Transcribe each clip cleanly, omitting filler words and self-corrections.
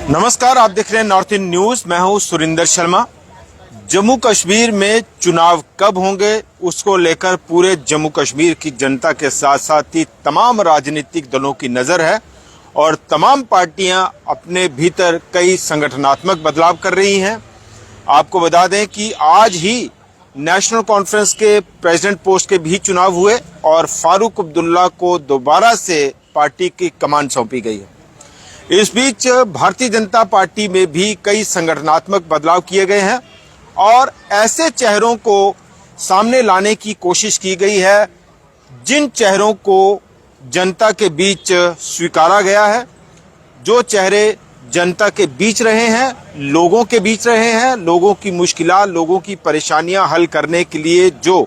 नमस्कार, आप देख रहे हैं नॉर्थ इंडियन न्यूज। मैं हूं सुरिंदर शर्मा। जम्मू कश्मीर में चुनाव कब होंगे उसको लेकर पूरे जम्मू कश्मीर की जनता के साथ साथ ही तमाम राजनीतिक दलों की नजर है और तमाम पार्टियां अपने भीतर कई संगठनात्मक बदलाव कर रही हैं। आपको बता दें कि आज ही नेशनल कॉन्फ्रेंस के प्रेसिडेंट पोस्ट के भी चुनाव हुए और फारूक अब्दुल्ला को दोबारा से पार्टी की कमान सौंपी गई है। इस बीच भारतीय जनता पार्टी में भी कई संगठनात्मक बदलाव किए गए हैं और ऐसे चेहरों को सामने लाने की कोशिश की गई है जिन चेहरों को जनता के बीच स्वीकारा गया है, जो चेहरे जनता के बीच रहे हैं, लोगों के बीच रहे हैं, लोगों की मुश्किलात, लोगों की परेशानियां हल करने के लिए जो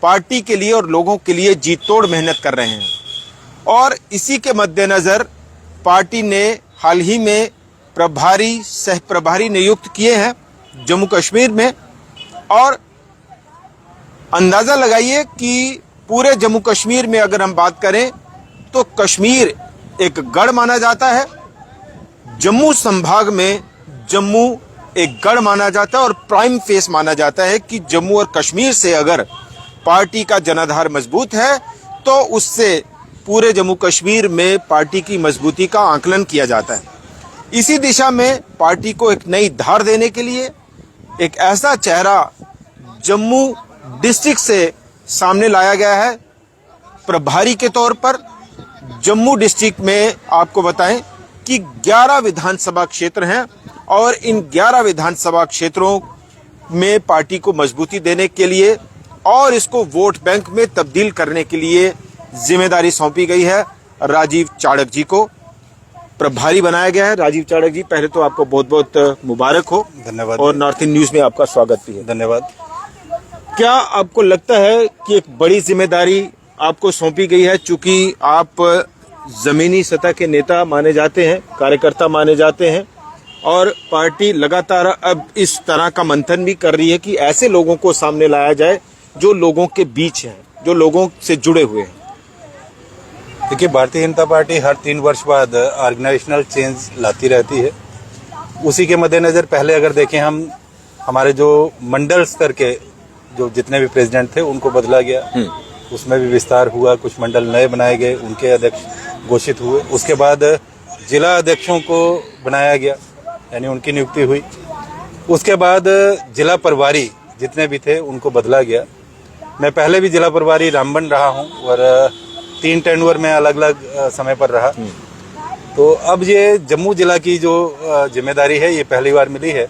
पार्टी के लिए और लोगों के लिए जी तोड़ मेहनत कर रहे हैं। और इसी के मद्देनजर पार्टी ने हाल ही में प्रभारी, सह प्रभारी नियुक्त किए हैं जम्मू कश्मीर में। और अंदाजा लगाइए कि पूरे जम्मू कश्मीर में अगर हम बात करें तो कश्मीर एक गढ़ माना जाता है। जम्मू संभाग में जम्मू एक गढ़ माना जाता है और प्राइम फेस माना जाता है कि जम्मू और कश्मीर से अगर पार्टी का जनाधार मजबूत है तो उससे पूरे जम्मू कश्मीर में पार्टी की मजबूती का आकलन किया जाता है। इसी दिशा में पार्टी को एक नई धार देने के लिए एक ऐसा चेहरा जम्मू डिस्ट्रिक्ट से सामने लाया गया है प्रभारी के तौर पर। जम्मू डिस्ट्रिक्ट में आपको बताएं कि 11 विधानसभा क्षेत्र हैं और इन 11 विधानसभा क्षेत्रों में पार्टी को मजबूती देने के लिए और इसको वोट बैंक में तब्दील करने के लिए जिम्मेदारी सौंपी गई है। राजीव चाणक्य जी को प्रभारी बनाया गया है। राजीव चाणक्य जी, पहले तो आपको बहुत बहुत मुबारक हो। धन्यवाद। और नॉर्थ इंडियन न्यूज में आपका स्वागत भी है। धन्यवाद। क्या आपको लगता है कि एक बड़ी जिम्मेदारी आपको सौंपी गई है, चूंकि आप जमीनी सतह के नेता माने जाते हैं, कार्यकर्ता माने जाते हैं और पार्टी लगातार अब इस तरह का मंथन भी कर रही है कि ऐसे लोगों को सामने लाया जाए जो लोगों के बीच हैं, जो लोगों से जुड़े हुए हैं? देखिए, भारतीय जनता पार्टी हर 3 वर्ष बाद ऑर्गेनाइजेशनल चेंज लाती रहती है। उसी के मद्देनजर पहले अगर देखें हम, हमारे जो मंडल स्तर के जो जितने भी प्रेसिडेंट थे उनको बदला गया, उसमें भी विस्तार हुआ। कुछ मंडल नए बनाए गए, उनके अध्यक्ष घोषित हुए। उसके बाद जिला अध्यक्षों को बनाया गया, यानी उनकी नियुक्ति हुई। उसके बाद जिला प्रभारी जितने भी थे उनको बदला गया। मैं पहले भी जिला प्रभारी रामबन रहा हूँ और 3 टेन्योर में अलग अलग समय पर रहा। तो अब ये जम्मू जिला की जो जिम्मेदारी है ये पहली बार मिली है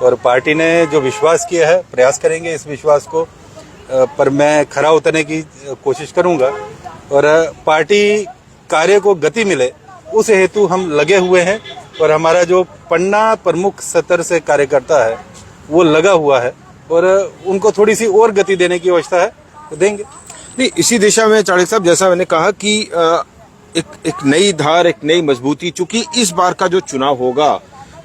और पार्टी ने जो विश्वास किया है, प्रयास करेंगे इस विश्वास को पर मैं खरा उतरने की कोशिश करूंगा और पार्टी कार्य को गति मिले उस हेतु हम लगे हुए हैं। और हमारा जो पन्ना प्रमुख स्तर से कार्यकर्ता है वो लगा हुआ है और उनको थोड़ी सी और गति देने की आवश्यकता है, तो देंगे। नहीं, इसी दिशा में चाणक्य साहब, जैसा मैंने कहा कि एक नई धार, एक नई मजबूती, चूंकि इस बार का जो चुनाव होगा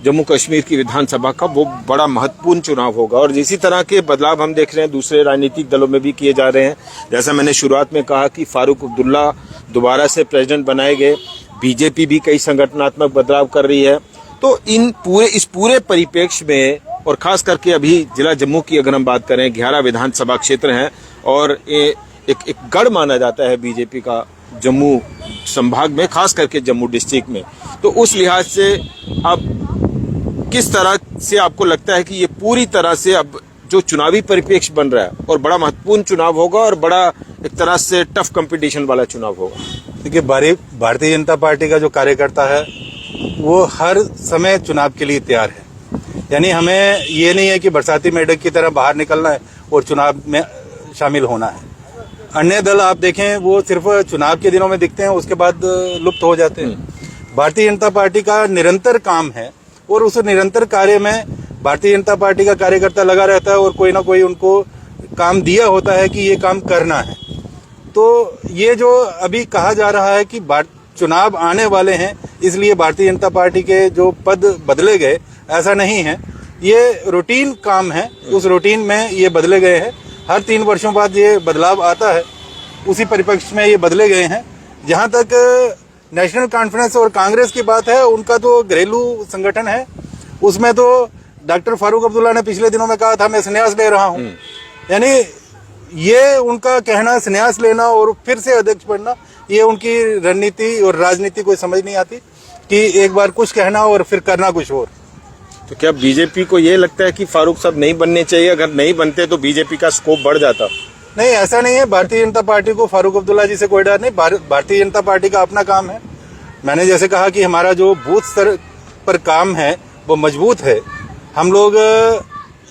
जम्मू कश्मीर की विधानसभा का, वो बड़ा महत्वपूर्ण चुनाव होगा और इसी तरह के बदलाव हम देख रहे हैं दूसरे राजनीतिक दलों में भी किए जा रहे हैं। जैसा मैंने शुरुआत में कहा कि फारूक अब्दुल्ला दोबारा से प्रेसिडेंट बनाए गए, बीजेपी भी कई संगठनात्मक बदलाव कर रही है। तो इस पूरे परिप्रेक्ष्य में और खास करके अभी जिला जम्मू की अगर हम बात करें, 11 विधानसभा क्षेत्र हैं और एक गढ़ माना जाता है बीजेपी का जम्मू संभाग में, खास करके जम्मू डिस्ट्रिक्ट में। तो उस लिहाज से अब किस तरह से आपको लगता है कि ये पूरी तरह से अब जो चुनावी परिप्रेक्ष्य बन रहा है और बड़ा महत्वपूर्ण चुनाव होगा और बड़ा एक तरह से टफ कंपटीशन वाला चुनाव होगा? देखिए, भारतीय जनता पार्टी का जो कार्यकर्ता है वो हर समय चुनाव के लिए तैयार है। यानी हमें ये नहीं है कि बरसाती मेढक की तरह बाहर निकलना है और चुनाव में शामिल होना है। अन्य दल आप देखें वो सिर्फ चुनाव के दिनों में दिखते हैं, उसके बाद लुप्त हो जाते हैं। भारतीय जनता पार्टी का निरंतर काम है और उस निरंतर कार्य में भारतीय जनता पार्टी का कार्यकर्ता लगा रहता है और कोई ना कोई उनको काम दिया होता है कि ये काम करना है। तो ये जो अभी कहा जा रहा है कि चुनाव आने वाले हैं इसलिए भारतीय जनता पार्टी के जो पद बदले गए, ऐसा नहीं है। ये रूटीन काम है, उस रूटीन में ये बदले गए हैं। हर 3 वर्षों बाद ये बदलाव आता है, उसी परिप्रेक्ष्य में ये बदले गए हैं। जहाँ तक नेशनल कॉन्फ्रेंस और कांग्रेस की बात है, उनका तो घरेलू संगठन है, उसमें तो डॉक्टर फारूक अब्दुल्ला ने पिछले दिनों में कहा था मैं संन्यास ले रहा हूं। यानी ये उनका कहना, संन्यास लेना और फिर से अध्यक्ष बनना, ये उनकी रणनीति और राजनीति कोई समझ नहीं आती कि एक बार कुछ कहना और फिर करना कुछ और। तो क्या बीजेपी को ये लगता है कि फारूक साहब नहीं बनने चाहिए? अगर नहीं बनते तो बीजेपी का स्कोप बढ़ जाता? नहीं, ऐसा नहीं है। भारतीय जनता पार्टी को फारूक अब्दुल्ला जी से कोई डर नहीं। भारतीय जनता पार्टी का अपना काम है। मैंने जैसे कहा कि हमारा जो बूथ स्तर पर काम है वो मजबूत है। हम लोग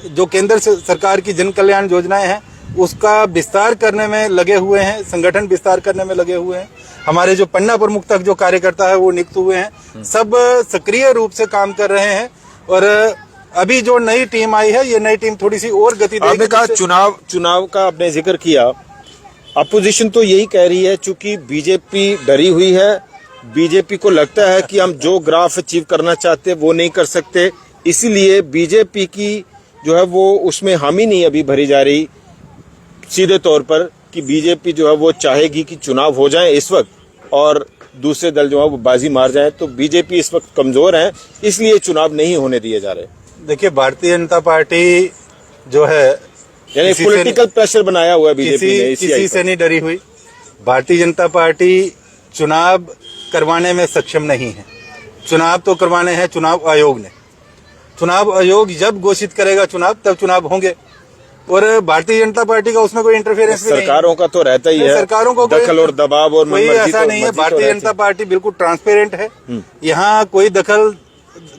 जो केंद्र सरकार की जन कल्याण योजनाएं हैं उसका विस्तार करने में लगे हुए हैं, संगठन विस्तार करने में लगे हुए हैं। हमारे जो पन्ना प्रमुख तक जो कार्यकर्ता है वो नियुक्त हुए हैं, सब सक्रिय रूप से काम कर रहे हैं। और अभी जो नई टीम आई है, ये नई टीम थोड़ी सी और गति देगी। आपने कहा चुनाव का आपने जिक्र किया, अपोजिशन तो यही कह रही है चूंकि बीजेपी डरी हुई है, बीजेपी को लगता है कि हम जो ग्राफ अचीव करना चाहते हैं वो नहीं कर सकते, इसीलिए बीजेपी की जो है वो उसमें हामी नहीं अभी भरी जा रही सीधे तौर पर कि बीजेपी जो है वो चाहेगी कि चुनाव हो जाए इस वक्त और दूसरे दल जो है वो बाजी मार जाए। तो बीजेपी इस वक्त कमजोर है, इसलिए चुनाव नहीं होने दिए जा रहे। देखिए, भारतीय जनता पार्टी जो है यानी पॉलिटिकल प्रेशर बनाया हुआ है बीजेपी ने, किसी से नहीं डरी हुई। भारतीय जनता पार्टी चुनाव करवाने में सक्षम नहीं है। चुनाव तो करवाने हैं चुनाव आयोग ने। चुनाव आयोग जब घोषित करेगा चुनाव, तब चुनाव होंगे। और भारतीय जनता पार्टी का उसमें कोई इंटरफेरेंस नहीं है। सरकारों का तो रहता ही है, सरकारों को दखल और दबाव और कोई ऐसा नहीं है। भारतीय जनता पार्टी बिल्कुल ट्रांसपेरेंट है। यहाँ कोई दखल,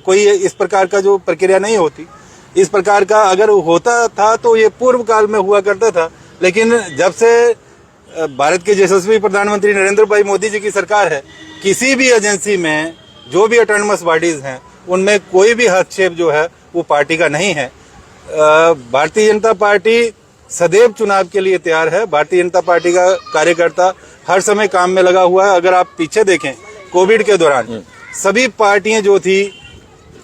कोई इस प्रकार का जो प्रक्रिया नहीं होती। इस प्रकार का अगर होता था तो ये पूर्व काल में हुआ करता था, लेकिन जब से भारत के यशस्वी प्रधानमंत्री नरेंद्र भाई मोदी जी की सरकार है, किसी भी एजेंसी में जो भी ऑटोनमस बॉडीज हैं उनमें कोई भी हस्तक्षेप जो है वो पार्टी का नहीं है। भारतीय जनता पार्टी सदैव चुनाव के लिए तैयार है। भारतीय जनता पार्टी का कार्यकर्ता हर समय काम में लगा हुआ है। अगर आप पीछे देखें, कोविड के दौरान सभी पार्टियां जो थी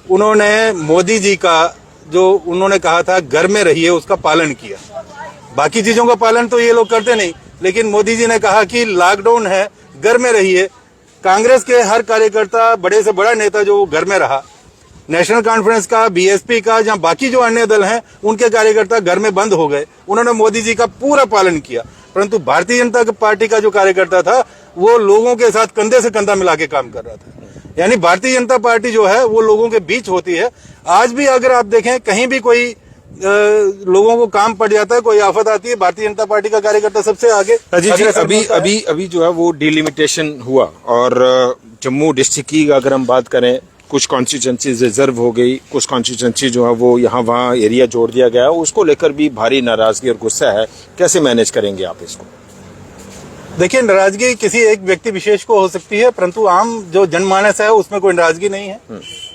उन्होंने मोदी जी का जो उन्होंने कहा था घर में रहिए उसका पालन किया। बाकी चीजों का पालन तो ये लोग करते नहीं, लेकिन मोदी जी ने कहा कि लॉकडाउन है, घर में रहिए। कांग्रेस के हर कार्यकर्ता, बड़े से बड़ा नेता जो घर में रहा, नेशनल कॉन्फ्रेंस का, बीएसपी का, जहां बाकी जो अन्य दल हैं उनके कार्यकर्ता घर में बंद हो गए। उन्होंने मोदी जी का पूरा पालन किया। परंतु भारतीय जनता पार्टी का जो कार्यकर्ता था वो लोगों के साथ कंधे से कंधा मिला के काम कर रहा था। यानी भारतीय जनता पार्टी जो है वो लोगों के बीच होती है। आज भी अगर आप देखें, कहीं भी कोई लोगों को काम पड़ जाता है, कोई आफत आती है, भारतीय जनता पार्टी का कार्यकर्ता सबसे आगे। अभी जो है वो डिलिमिटेशन हुआ और जम्मू डिस्ट्रिक्ट की अगर हम बात करें, कुछ कॉन्स्टिट्यूंसीज रिजर्व हो गई, कुछ कॉन्स्टिट्यूंसी जो है वो यहाँ वहाँ एरिया जोड़ दिया गया, उसको लेकर भी भारी नाराजगी और गुस्सा है। कैसे मैनेज करेंगे आप इसको? देखिए, नाराजगी किसी एक व्यक्ति विशेष को हो सकती है, परंतु आम जो जनमानस है उसमें कोई नाराजगी नहीं है।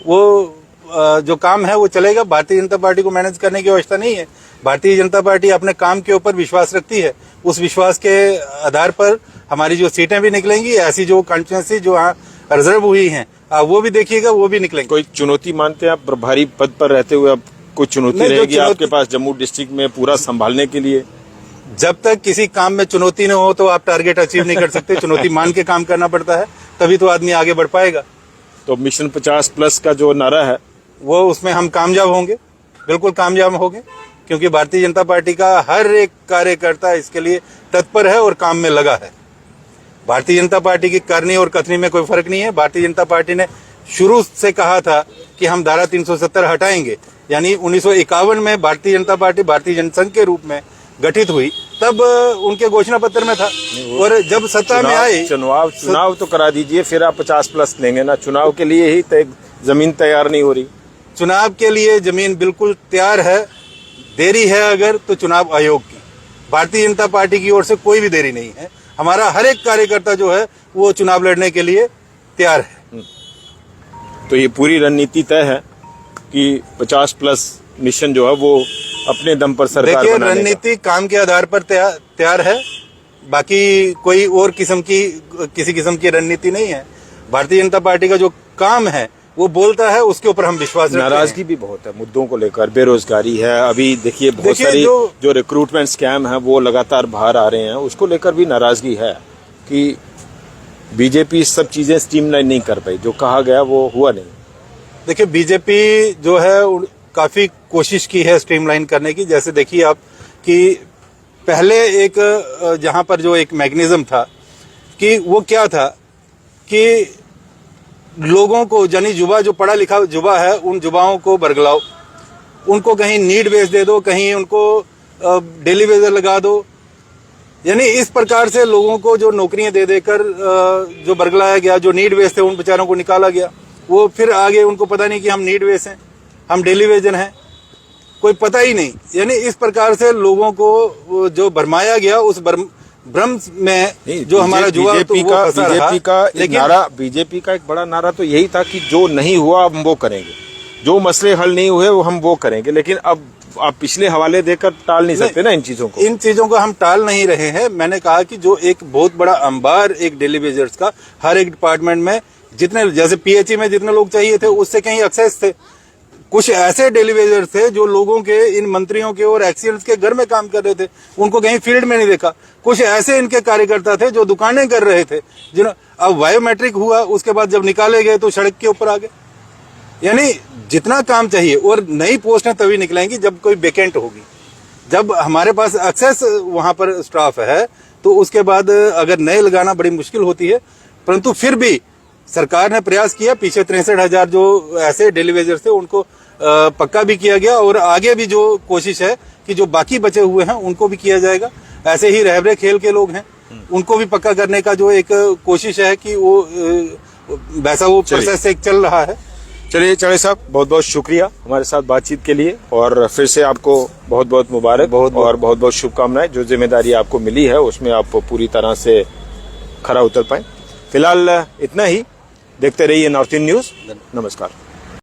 वो जो काम है वो चलेगा। भारतीय जनता पार्टी को मैनेज करने की व्यवस्था नहीं है। भारतीय जनता पार्टी अपने काम के ऊपर विश्वास रखती है। उस विश्वास के आधार पर हमारी जो सीटें भी निकलेंगी, ऐसी जो कॉन्स्टिट्यूंसी जो रिजर्व हुई हैं वो भी देखिएगा, वो भी निकलेंगे। कोई चुनौती मानते हैं आप प्रभारी पद पर रहते हुए? अब कोई चुनौती रहेगी आपके पास जम्मू डिस्ट्रिक्ट में पूरा संभालने के लिए? जब तक किसी काम में चुनौती न हो तो आप टारगेट अचीव नहीं कर सकते। चुनौती मान के काम करना पड़ता है, तभी तो आदमी आगे बढ़ पाएगा। तो मिशन 50+ का जो नारा है वो, उसमें हम कामयाब होंगे, बिल्कुल कामयाब होंगे, क्योंकि भारतीय जनता पार्टी का हर एक कार्यकर्ता इसके लिए तत्पर है और काम में लगा है। भारतीय जनता पार्टी की करनी और कथनी में कोई फर्क नहीं है। भारतीय जनता पार्टी ने शुरू से कहा था कि हम धारा 370 हटाएंगे। यानी 1951 में भारतीय जनता पार्टी भारतीय जनसंघ के रूप में गठित हुई, तब उनके घोषणा पत्र में था। और जब सत्ता में आए, चुनाव तो करा दीजिए, फिर आप 50+ लेंगे ना। चुनाव के लिए ही जमीन तैयार नहीं हो रही। चुनाव के लिए जमीन बिल्कुल तैयार है। देरी है अगर तो चुनाव आयोग की, भारतीय जनता पार्टी की ओर से कोई भी देरी नहीं है। हमारा हर एक कार्यकर्ता जो है वो चुनाव लड़ने के लिए तैयार है। तो ये पूरी रणनीति तय है कि 50+ मिशन जो है वो अपने दम पर सरकार देखिए, रणनीति काम के आधार पर तैयार है। बाकी कोई और किसी किस्म की रणनीति नहीं है। भारतीय जनता पार्टी का जो काम है वो बोलता है, उसके ऊपर हम विश्वास रखते हैं। नाराजगी भी बहुत है मुद्दों को लेकर, बेरोजगारी है, अभी देखिए बहुत सारी जो रिक्रूटमेंट स्कैम है वो लगातार बाहर आ रहे हैं, उसको लेकर भी नाराजगी है कि बीजेपी सब चीजें स्ट्रीमलाइन नहीं कर पाई, जो कहा गया वो हुआ नहीं। देखिए बीजेपी जो है काफी कोशिश की है स्ट्रीमलाइन करने की। जैसे देखिए आप कि पहले एक जहां पर जो एक मैकेनिज्म था कि वो क्या था कि लोगों को यानी युवा जो पढ़ा लिखा युवा है उन युवाओं को बरगलाओ, उनको कहीं नीड बेस दे दो, कहीं उनको डेली वेजर लगा दो, यानी इस प्रकार से लोगों को जो नौकरियां दे देकर जो बरगलाया गया, जो नीड बेस थे उन बेचारों को निकाला गया। वो फिर आगे उनको पता नहीं कि हम नीड बेस हैं, हम डेली वेजर हैं, कोई पता ही नहीं। यानी इस प्रकार से लोगों को जो भरमाया गया उस भ्रम में जो हमारा युवा बीजेपी का एक बड़ा नारा तो यही था कि जो नहीं हुआ हम वो करेंगे, जो मसले हल नहीं हुए वो हम वो करेंगे। लेकिन अब आप पिछले हवाले देकर टाल नहीं सकते ना इन चीजों को। इन चीजों को हम टाल नहीं रहे हैं। मैंने कहा कि जो एक बहुत बड़ा अंबार एक डेली वेजर्स का हर एक डिपार्टमेंट में जितने, जैसे पीएचई में जितने लोग चाहिए थे उससे कहीं एक्सेस थे। कुछ ऐसे डेली वेजर्स थे जो लोगों के, इन मंत्रियों के और एक्सीडेंट्स के घर में काम कर रहे थे, उनको कहीं फील्ड में नहीं देखा। कुछ ऐसे इनके कार्यकर्ता थे जो दुकानें कर रहे थे, अब बायोमेट्रिक हुआ उसके बाद जब निकाले गए तो सड़क के ऊपर आ गए। यानी जितना काम चाहिए, और नई पोस्टें तभी निकलेंगी जब कोई वेकेंट होगी, जब हमारे पास एक्सेस वहां पर स्टाफ है, तो उसके बाद अगर नए लगाना बड़ी मुश्किल होती है। परंतु फिर भी सरकार ने प्रयास किया, पीछे 63,000 जो ऐसे डेली वेजर थे उनको पक्का भी किया गया, और आगे भी जो कोशिश है कि जो बाकी बचे हुए हैं उनको भी किया जाएगा। ऐसे ही रहबरे खेल के लोग हैं, उनको भी पक्का करने का जो एक कोशिश है कि वो वैसा वो प्रोसेस एक चल रहा है। चलिए चढ़े साहब, बहुत बहुत शुक्रिया हमारे साथ बातचीत के लिए, और फिर से आपको बहुत बहुत मुबारक और बहुत बहुत शुभकामनाएं। जो जिम्मेदारी आपको मिली है उसमें आप पूरी तरह से खरा उतर पाए। फिलहाल इतना ही, देखते रहिए नॉर्थ इंडियन न्यूज। नमस्कार।